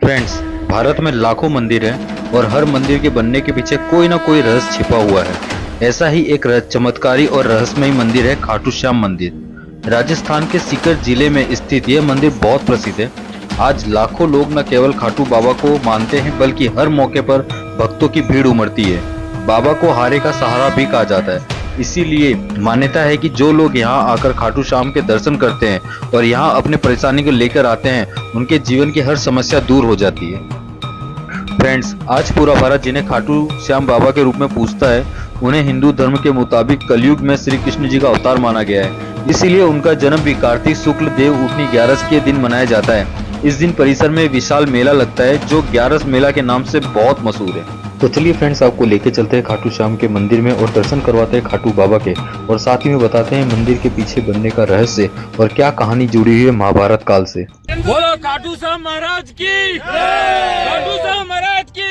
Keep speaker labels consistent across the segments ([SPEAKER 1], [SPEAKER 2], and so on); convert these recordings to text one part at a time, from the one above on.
[SPEAKER 1] Friends, Bharat में लाखों मंदिर हैं और हर मंदिर के बनने के पीछे कोई ना कोई रहस्य छिपा हुआ है। ऐसा ही एक चमत्कारी और रहस्यमयी मंदिर है खाटू श्याम मंदिर। राजस्थान के सीकर जिले में स्थित यह मंदिर बहुत प्रसिद्ध है। आज लाखों लोग न केवल खाटू बाबा को मानते हैं बल्कि हर मौके पर भक्तों की भीड़ उमड़ती है। बाबा को हारे का सहारा भी कहा जाता है, इसीलिए मान्यता है कि जो लोग यहाँ आकर खाटू श्याम के दर्शन करते हैं और यहाँ अपने परेशानी को लेकर आते हैं, उनके जीवन की हर समस्या दूर हो जाती है। फ्रेंड्स, आज पूरा भारत जिन्हें खाटू श्याम बाबा के रूप में पूजता है, उन्हें हिंदू धर्म के मुताबिक कलयुग में श्री कृष्ण जी का अवतार माना गया है। इसीलिए उनका जन्म भी कार्तिक शुक्ल देव उठनी 11 के दिन मनाया जाता है। इस दिन परिसर में विशाल मेला लगता है जो 11 मेला के नाम से बहुत मशहूर है। तो चलिए फ्रेंड्स, आपको लेके चलते हैं खाटू श्याम के मंदिर में और दर्शन करवाते हैं खाटू बाबा के, और साथ ही में बताते हैं मंदिर के पीछे बनने का रहस्य और क्या कहानी जुड़ी हुई है महाभारत काल से।
[SPEAKER 2] बोलो खाटू श्याम महाराज की, खाटू श्याम महाराज की।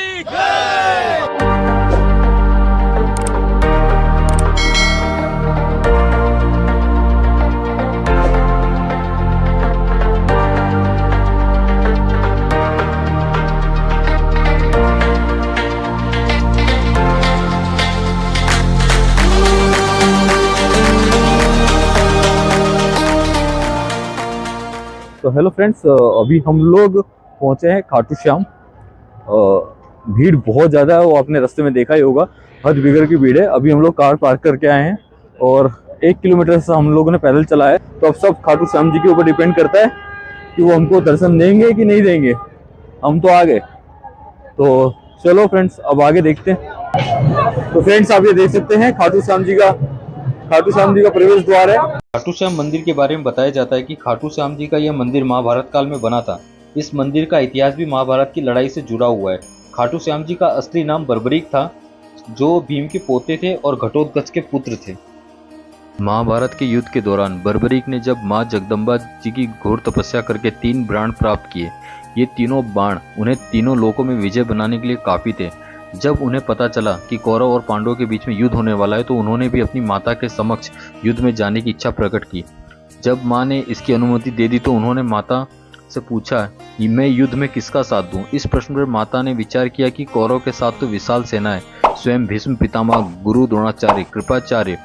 [SPEAKER 3] तो हेलो फ्रेंड्स, अभी हम लोग पहुंचे हैं खाटू श्याम। भीड़ बहुत ज़्यादा है, वो आपने रास्ते में देखा ही होगा, हद बिगड़ की भीड़ है। अभी हम लोग कार पार्क करके आए हैं और 1 किलोमीटर से हम लोगों ने पैदल चला है। तो अब सब खाटू श्याम जी के ऊपर डिपेंड करता है कि वो हमको दर्शन देंगे कि नहीं देंगे। हम तो आ गए, तो चलो फ्रेंड्स अब आगे देखते हैं। तो फ्रेंड्स, आप ये देख सकते हैं खाटू श्याम जी का प्रवेश द्वार है।
[SPEAKER 1] खाटू श्याम मंदिर के बारे में बताया जाता है कि खाटू श्याम जी का यह मंदिर महाभारत काल में बना था। इस मंदिर का इतिहास भी महाभारत की लड़ाई से जुड़ा हुआ है। खाटू श्याम जी का असली नाम बर्बरीक था, जो भीम के पोते थे और घटोत्कच के पुत्र थे। महाभारत के युद्ध के दौरान बर्बरीक ने जब मां जगदम्बा जी की घोर तपस्या करके 3 बाण प्राप्त किए, ये तीनों बाण उन्हें तीनों लोकों में विजय बनाने के लिए काफी थे। जब उन्हें पता चला कि कौरव और पांडवों के बीच में युद्ध होने वाला है, तो उन्होंने भी अपनी माता के समक्ष युद्ध में जाने की इच्छा प्रकट की। जब मां ने इसकी अनुमति दे दी तो उन्होंने माता से पूछा कि मैं युद्ध में किसका साथ दूं। इस प्रश्न पर माता ने विचार किया कि कौरव के साथ तो विशाल सेना है, स्वयं भीष्म पितामह, गुरु द्रोणाचार्य, कृपाचार्य,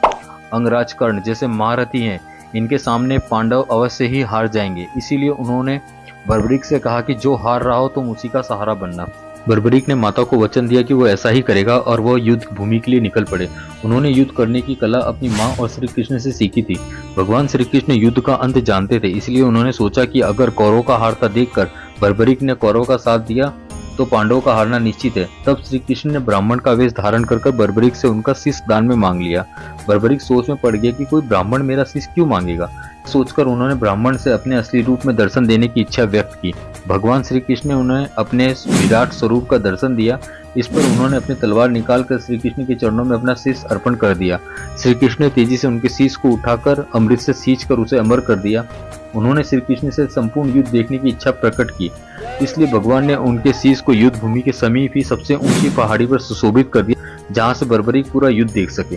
[SPEAKER 1] अंगराज कर्ण जैसे महारथी हैं, इनके सामने पांडव अवश्य ही हार जाएंगे। इसीलिए उन्होंने बर्बरीक से कहा कि जो हार रहा हो तुम उसी का सहारा बनना। बर्बरीक ने माता को वचन दिया कि वो ऐसा ही करेगा और वो युद्ध भूमि के लिए निकल पड़े। उन्होंने युद्ध करने की कला अपनी मां और श्री कृष्ण से सीखी थी। भगवान श्री कृष्ण युद्ध का अंत जानते थे, इसलिए उन्होंने सोचा कि अगर कौरवों का हारता देखकर बर्बरीक ने कौरवों का साथ दिया तो पांडवों का हारना निश्चित है। तब श्री कृष्ण ने ब्राह्मण का वेश धारण कर बर्बरीक से उनका शिष्य दान में मांग लिया। बर्बरीक सोच में पड़ गया कि कोई ब्राह्मण मेरा शिष्य क्यों मांगेगा। सोचकर उन्होंने ब्राह्मण से अपने असली रूप में दर्शन देने की इच्छा व्यक्त की। भगवान श्री कृष्ण ने उन्हें अपने विराट स्वरूप का दर्शन दिया। इस पर उन्होंने अपनी तलवार निकालकर श्री कृष्ण के चरणों में अपना शीश अर्पण कर दिया। श्री कृष्ण ने तेजी से उनके शीश को उठाकर अमृत से सींचकर उसे अमर कर दिया। उन्होंने श्री कृष्ण से संपूर्ण युद्ध देखने की इच्छा प्रकट की, इसलिए भगवान ने उनके शीश को युद्ध भूमि के समीप ही सबसे ऊंची पहाड़ी पर सुशोभित कर दिया, जहां से बर्बरीक पूरा युद्ध देख सके।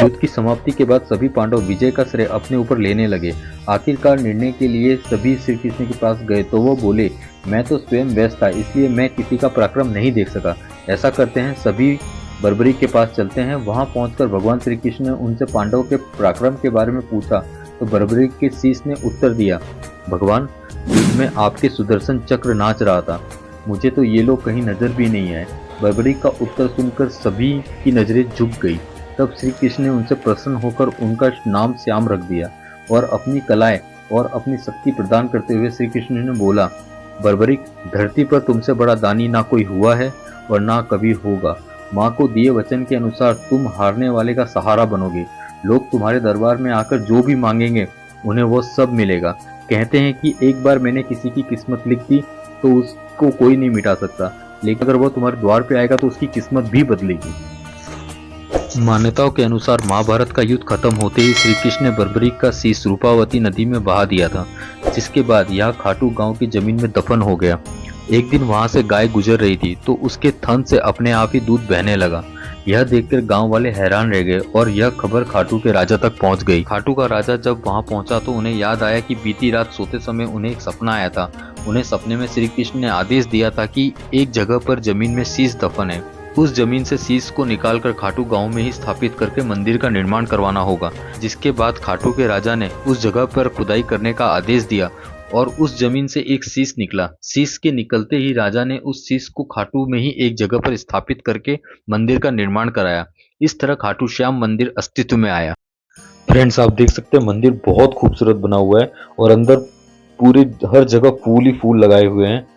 [SPEAKER 1] युद्ध की समाप्ति के बाद सभी पांडव विजय का श्रेय अपने ऊपर लेने लगे। आखिरकार निर्णय के लिए सभी श्री कृष्ण के पास गए तो वो बोले, मैं तो स्वयं व्यस्त था, इसलिए मैं किसी का पराक्रम नहीं देख सका। ऐसा करते हैं, सभी बर्बरीक के पास चलते हैं। वहां पहुंचकर भगवान श्री कृष्ण ने उनसे पांडवों के पराक्रम के बारे में पूछा तो बर्बरीक के शीश ने उत्तर दिया, भगवान, युद्ध में आपके सुदर्शन चक्र नाच रहा था, मुझे तो ये लोग कहीं नजर भी नहीं आए। बर्बरीक का उत्तर सुनकर सभी की नजरें झुक गई। तब श्री कृष्ण ने उनसे प्रसन्न होकर उनका नाम श्याम रख दिया और अपनी कलाएं और अपनी शक्ति प्रदान करते हुए श्री कृष्ण ने बोला, बर्बरीक, धरती पर तुमसे बड़ा दानी ना कोई हुआ है और ना कभी होगा। माँ को दिए वचन के अनुसार तुम हारने वाले का सहारा बनोगे। लोग तुम्हारे दरबार में आकर जो भी मांगेंगे उन्हें वो सब मिलेगा। कहते हैं कि एक बार मैंने किसी की किस्मत लिख दी तो उसको कोई नहीं मिटा सकता, लेकिन अगर वो तुम्हारे द्वार पे आएगा तो उसकी किस्मत भी बदलेगी। मान्यताओं के अनुसार महाभारत का युद्ध खत्म होते ही श्री कृष्ण ने बर्बरीक का शीश रूपावती नदी में बहा दिया था, जिसके बाद यह खाटू गांव की जमीन में दफन हो गया। एक दिन वहां से गाय गुजर रही थी तो उसके थन से अपने आप ही दूध बहने लगा। यह देखकर गांव वाले हैरान रह गए और यह खबर खाटू के राजा तक पहुंच गई। खाटू का राजा जब वहां पहुंचा तो उन्हें याद आया कि बीती रात सोते समय उन्हें एक सपना आया था। उन्हें सपने में श्री कृष्ण ने आदेश दिया था कि एक जगह पर जमीन में शीश दफन है, उस जमीन से शीश को निकालकर खाटू गांव में ही स्थापित करके मंदिर का निर्माण करवाना होगा। जिसके बाद खाटू के राजा ने उस जगह पर खुदाई करने का आदेश दिया और उस जमीन से एक शीश निकला। शीश के निकलते ही राजा ने उस शीश को खाटू में ही एक जगह पर स्थापित करके मंदिर का निर्माण कराया। इस तरह खाटू श्याम मंदिर अस्तित्व में आया। फ्रेंड्स, आप देख सकते हैं मंदिर बहुत खूबसूरत बना हुआ है और अंदर पूरी हर जगह फूल ही फूल लगाए हुए हैं।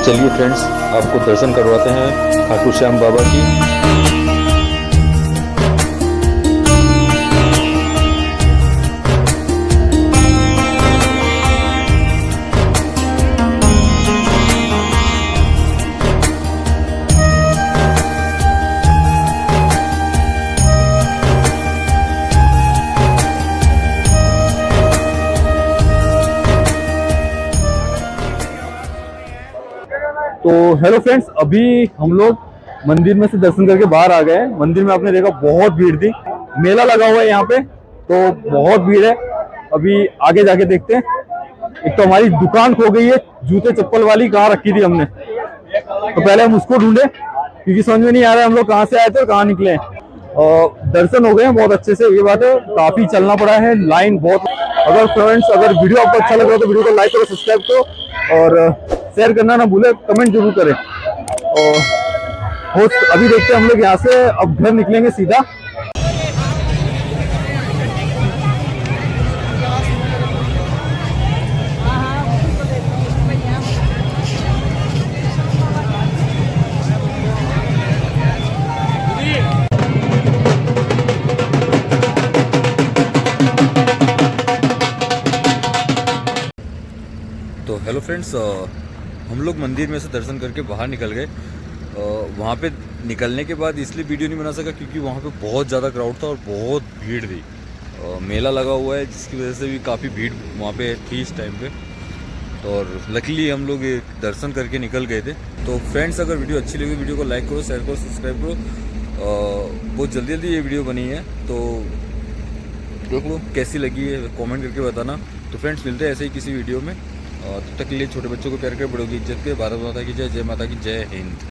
[SPEAKER 1] चलिए फ्रेंड्स, आपको दर्शन करवाते हैं खाटू श्याम बाबा की।
[SPEAKER 3] तो हेलो फ्रेंड्स, अभी हम लोग मंदिर में से दर्शन करके बाहर आ गए हैं। मंदिर में आपने देखा बहुत भीड़ थी, मेला लगा हुआ है यहाँ पे, तो बहुत भीड़ है। अभी आगे जाके देखते हैं। एक तो हमारी दुकान खो गई है, जूते चप्पल वाली, कहाँ रखी थी हमने, तो पहले हम उसको ढूंढे क्योंकि समझ में नहीं आ रहा है हम लोग कहाँ से आए थे और कहाँ निकले हैं। और दर्शन हो गए हैं बहुत अच्छे से, ये बात है। काफी चलना पड़ा है, लाइन बहुत। अगर फ्रेंड्स, अगर वीडियो आपको अच्छा लग रहा है तो वीडियो को लाइक करो, सब्सक्राइब करो और शेयर करना ना भूले, कमेंट जरूर करें। और अभी देखते हैं हम लोग यहाँ से, अब घर निकलेंगे सीधा।
[SPEAKER 1] तो हेलो फ्रेंड्स, हम लोग मंदिर में से दर्शन करके बाहर निकल गए। वहाँ पे निकलने के बाद इसलिए वीडियो नहीं बना सका क्योंकि वहाँ पे बहुत ज़्यादा क्राउड था और बहुत भीड़ थी। मेला लगा हुआ है जिसकी वजह से भी काफ़ी भीड़ वहाँ पे थी इस टाइम पे। और लकीली हम लोग ये दर्शन करके निकल गए थे। तो फ्रेंड्स, अगर वीडियो अच्छी लगी वीडियो को लाइक करो, शेयर करो, सब्सक्राइब करो। बहुत जल्दी जल्दी ये वीडियो बनी है तो देख लो कैसी लगी है, कमेंट करके बताना। तो फ्रेंड्स, मिलते हैं ऐसे ही किसी वीडियो में। तब तक के लिए छोटे बच्चों को प्यार कर, बड़ों की इज्जत के। भारत माता की जय, जय माता की जय हिंद।